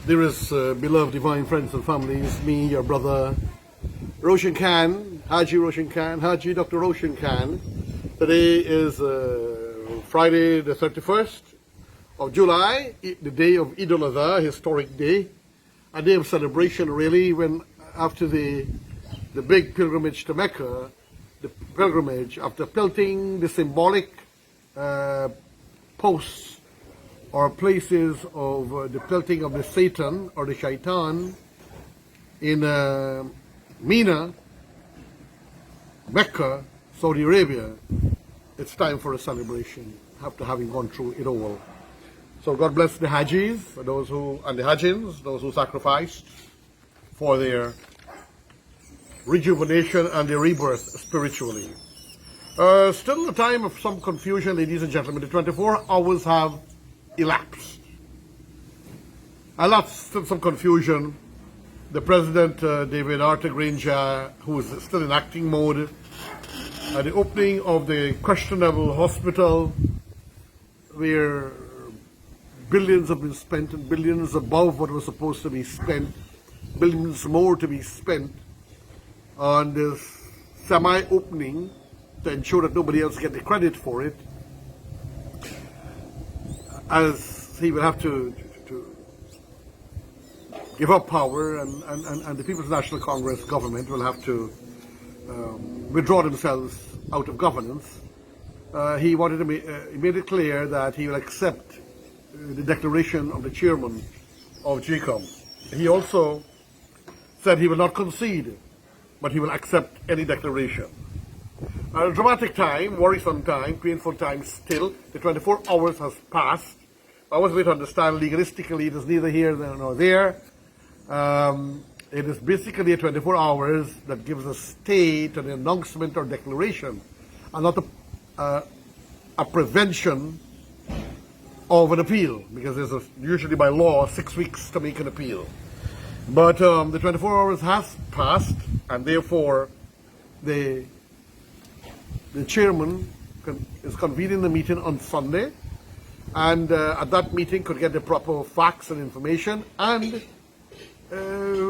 Dearest beloved divine friends and families, me, your brother Roshan Khan, Haji Roshan Khan, Haji Dr. Roshan Khan. Today is Friday the 31st of July, the day of Eid al-Adha, historic day, a day of celebration really, when after the big pilgrimage to Mecca, the pilgrimage, after pelting the symbolic posts or places of the pelting of the Satan or the Shaitan in Mina, Mecca, Saudi Arabia, it's time for a celebration after having gone through it all. So God bless the Hajis, those who, and the Hajins, those who sacrificed for their rejuvenation and their rebirth spiritually. Still a time of some confusion, ladies and gentlemen. The 24 hours have elapsed. Still some confusion. The President, David Arthur Granger, who is still in acting mode, at the opening of the questionable hospital where billions have been spent and billions above what was supposed to be spent, billions more to be spent on this semi-opening to ensure that nobody else get the credit for it, as he will have to give up power, and the People's National Congress government will have to withdraw themselves out of governance. He wanted to he made it clear that he will accept the declaration of the chairman of GCOM. He also said he will not concede, but he will accept any declaration. A dramatic time, worrisome time, painful time still. The 24 hours has passed. I was able to understand legalistically it is neither here nor there. It is basically a 24 hours that gives a stay to the announcement or declaration, and not a prevention of an appeal, because there's usually by law 6 weeks to make an appeal. But the 24 hours has passed, and therefore the chairman is convening the meeting on Sunday, and at that meeting could get the proper facts and information, and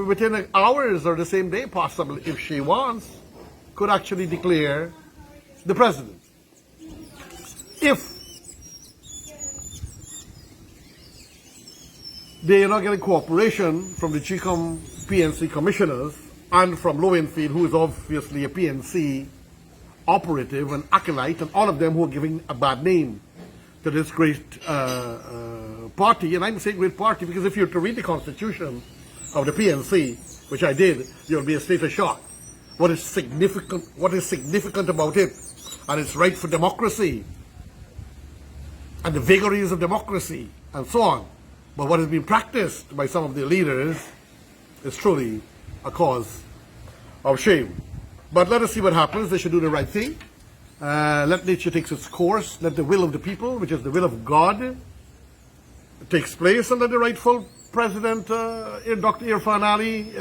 within hours or the same day possibly, if she wants, could actually declare the president. If they are not getting cooperation from the GCOM PNC commissioners and from Lowenfield, who is obviously a PNC operative and acolyte, and all of them who are giving a bad name to this great party. And I'm saying great party because if you're to read the constitution of the PNC, which I did, you'll be a state of shock. What is significant about it, and its right for democracy, and the vagaries of democracy, and so on. But what has been practiced by some of the leaders is truly a cause of shame. But let us see what happens. They should do the right thing. Let nature take its course. Let the will of the people, which is the will of God, takes place, and let the rightful President, Dr. Irfan Ali,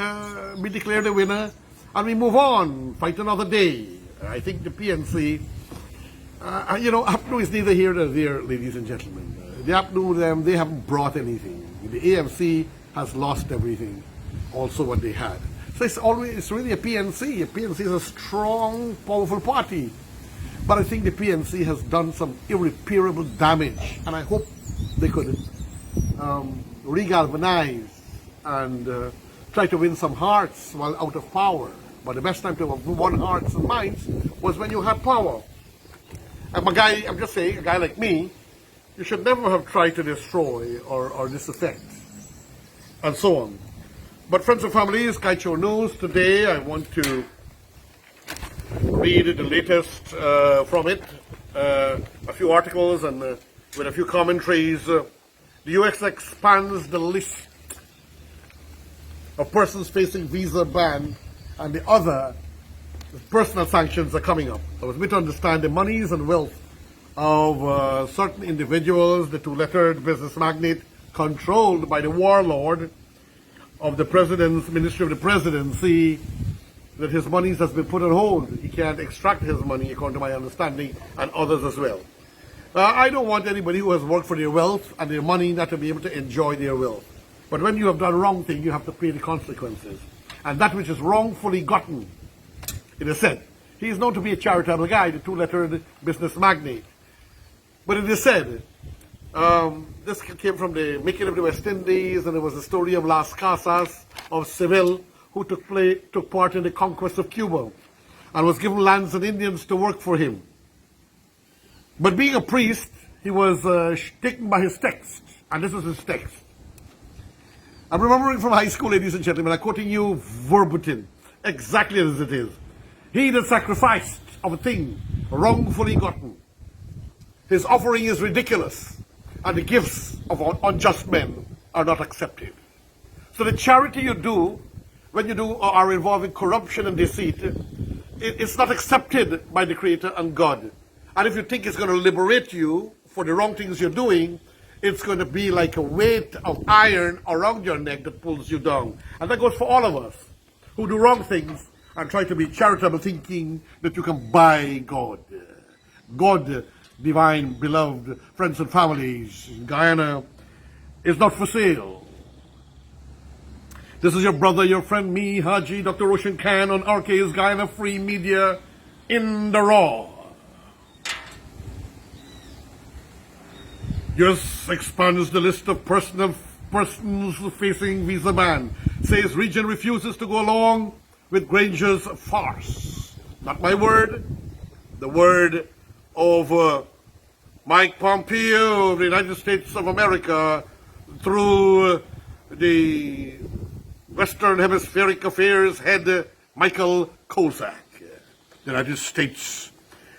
be declared the winner, and we move on, fight another day. I think the PNC, APNU is neither here nor there, ladies and gentlemen. The APNU, they haven't brought anything. The AMC has lost everything, also what they had. So it's really a PNC. A PNC is a strong, powerful party. But I think the PNC has done some irreparable damage, and I hope they could regalvanize and try to win some hearts while out of power. But the best time to have won hearts and minds was when you had power. And I'm just saying, a guy like me, you should never have tried to destroy or disaffect, and so on. But friends and families, Kaiture News, today I want to read the latest from it, a few articles and with a few commentaries. The US expands the list of persons facing visa ban, and the other personal sanctions are coming up. I was made to understand the monies and wealth of certain individuals, the two-lettered business magnate controlled by the warlord of the President's Ministry of the Presidency, that his monies has been put on hold. He can't extract his money, according to my understanding, and others as well. I don't want anybody who has worked for their wealth and their money not to be able to enjoy their wealth. But when you have done a wrong thing, you have to pay the consequences. And that which is wrongfully gotten, it is said, he is known to be a charitable guy, the two-lettered business magnate. But it is said, this came from the making of the West Indies, and it was the story of Las Casas of Seville, who took part in the conquest of Cuba, and was given lands and Indians to work for him. But being a priest, he was taken by his text, and this is his text. I'm remembering from high school, ladies and gentlemen, I'm quoting you verbatim, exactly as it is. He that sacrificed of a thing wrongfully gotten, his offering is ridiculous, and the gifts of unjust men are not accepted. So the charity you do, when you do or are involved in corruption and deceit, it's not accepted by the Creator and God. And if you think it's going to liberate you for the wrong things you're doing, it's going to be like a weight of iron around your neck that pulls you down. And that goes for all of us who do wrong things and try to be charitable, thinking that you can buy God. God, divine, beloved friends and families in Guyana, is not for sale. This is your brother, your friend, me, Haji, Dr. Roshan Khan on RAWRKs, Guyana Free Media, in the Raw. US expands the list of persons facing visa ban. Says region refuses to go along with Granger's farce. Not my word, the word of Mike Pompeo of the United States of America through the Western Hemispheric Affairs head Michael Kozak. The United States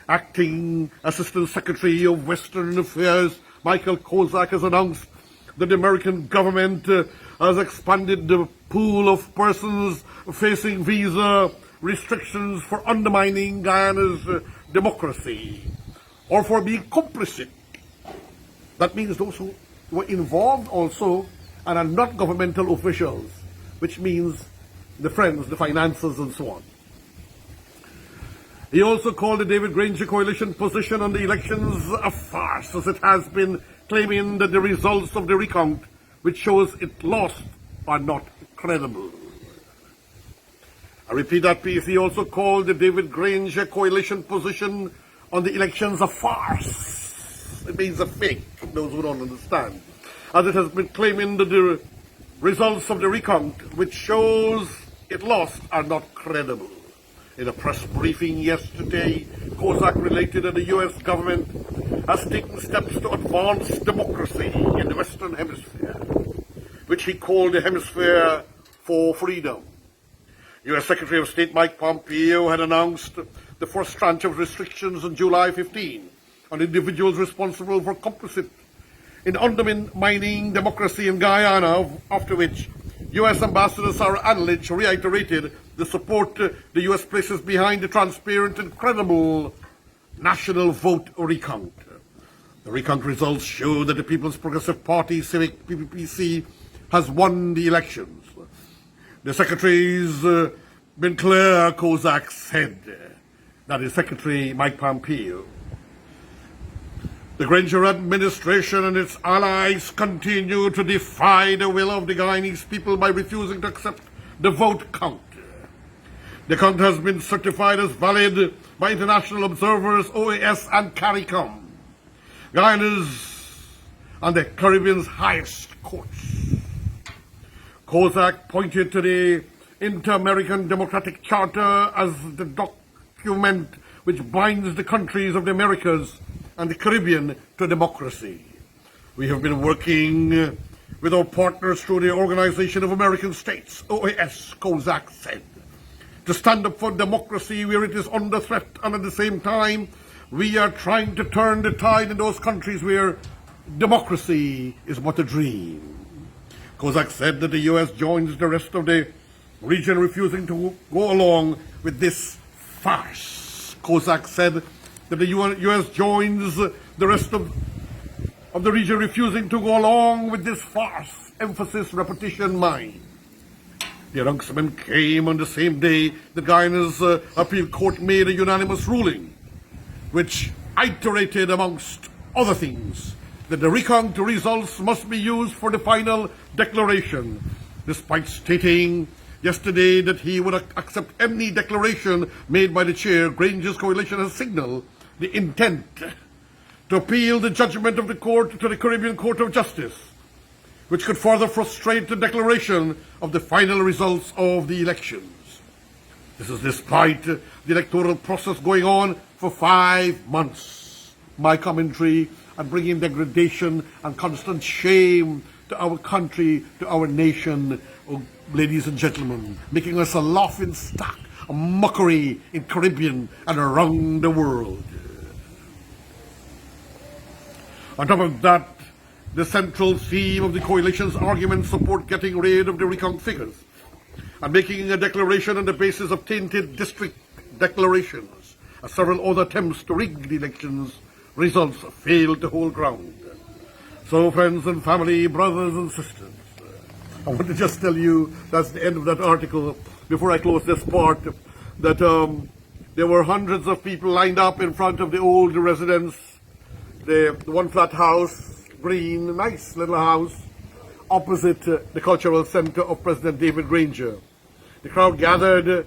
Acting Assistant Secretary of Western Affairs Michael Kozak has announced that the American government has expanded the pool of persons facing visa restrictions for undermining Guyana's democracy or for being complicit. That means those who were involved also and are not governmental officials, which means the friends, the finances, and so on. He also called the David Granger coalition position on the elections a farce, as it has been claiming that the results of the recount, which shows it lost, are not credible. I repeat that piece. He also called the David Granger coalition position on the elections a farce. It means a fake, those who don't understand. As it has been claiming that the results of the recount, which shows it lost, are not credible. In a press briefing yesterday, Kozak related that the U.S. government has taken steps to advance democracy in the Western Hemisphere, which he called the Hemisphere for Freedom. U.S. Secretary of State Mike Pompeo had announced the first tranche of restrictions on July 15 on individuals responsible for complicit in undermining democracy in Guyana, after which U.S. Ambassador Sarah Anlich reiterated the support the U.S. places behind the transparent and credible national vote recount. The recount results show that the People's Progressive Party, Civic PPPC, has won the elections. The Secretary's been clear, Kozak said. That is Secretary Mike Pompeo. The Granger administration and its allies continue to defy the will of the Guyanese people by refusing to accept the vote count. The count has been certified as valid by international observers, OAS and CARICOM, Guyana's and the Caribbean's highest courts. Kozak pointed to the Inter-American Democratic Charter as the document which binds the countries of the Americas and the Caribbean to democracy. We have been working with our partners through the Organization of American States, OAS, Kozak said, to stand up for democracy where it is under threat, and at the same time, we are trying to turn the tide in those countries where democracy is but a dream. Kozak said that the U.S. joins the rest of the region refusing to go along with this farce. Kozak said that the U.S. joins the rest of the region refusing to go along with this farce. Emphasis, repetition, mind. The announcement came on the same day that Guyana's appeal court made a unanimous ruling, which iterated, amongst other things, that the recounted results must be used for the final declaration, despite stating yesterday that he would accept any declaration made by the chair. Granger's coalition has signaled the intent to appeal the judgment of the court to the Caribbean Court of Justice, which could further frustrate the declaration of the final results of the elections. This is despite the electoral process going on for 5 months. My commentary on bringing degradation and constant shame to our country, to our nation, oh, ladies and gentlemen, making us a laughing stock, a mockery in Caribbean and around the world. On top of that, the central theme of the coalition's arguments support getting rid of the recount figures and making a declaration on the basis of tainted district declarations, as several other attempts to rig the elections results failed to hold ground. So, friends and family, brothers and sisters, I want to just tell you, that's the end of that article, before I close this part, that there were hundreds of people lined up in front of the old residence, the one flat house, green, nice little house, opposite the cultural center of President David Granger. The crowd gathered at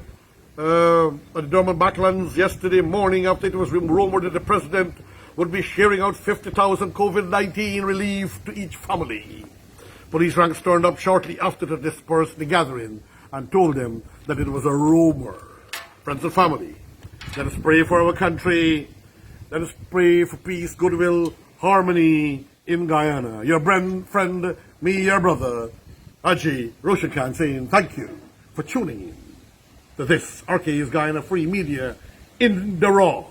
the Dorman Backlands yesterday morning after it was rumored that the president would be sharing out 50,000 COVID-19 relief to each family. Police ranks turned up shortly after to disperse the gathering and told them that it was a rumor. Friends and family, let us pray for our country. Let us pray for peace, goodwill, harmony in Guyana. Your friend, me, your brother, Haji Roshan Khan, saying thank you for tuning in to this RAWRKs Guyana Free Media in the Raw.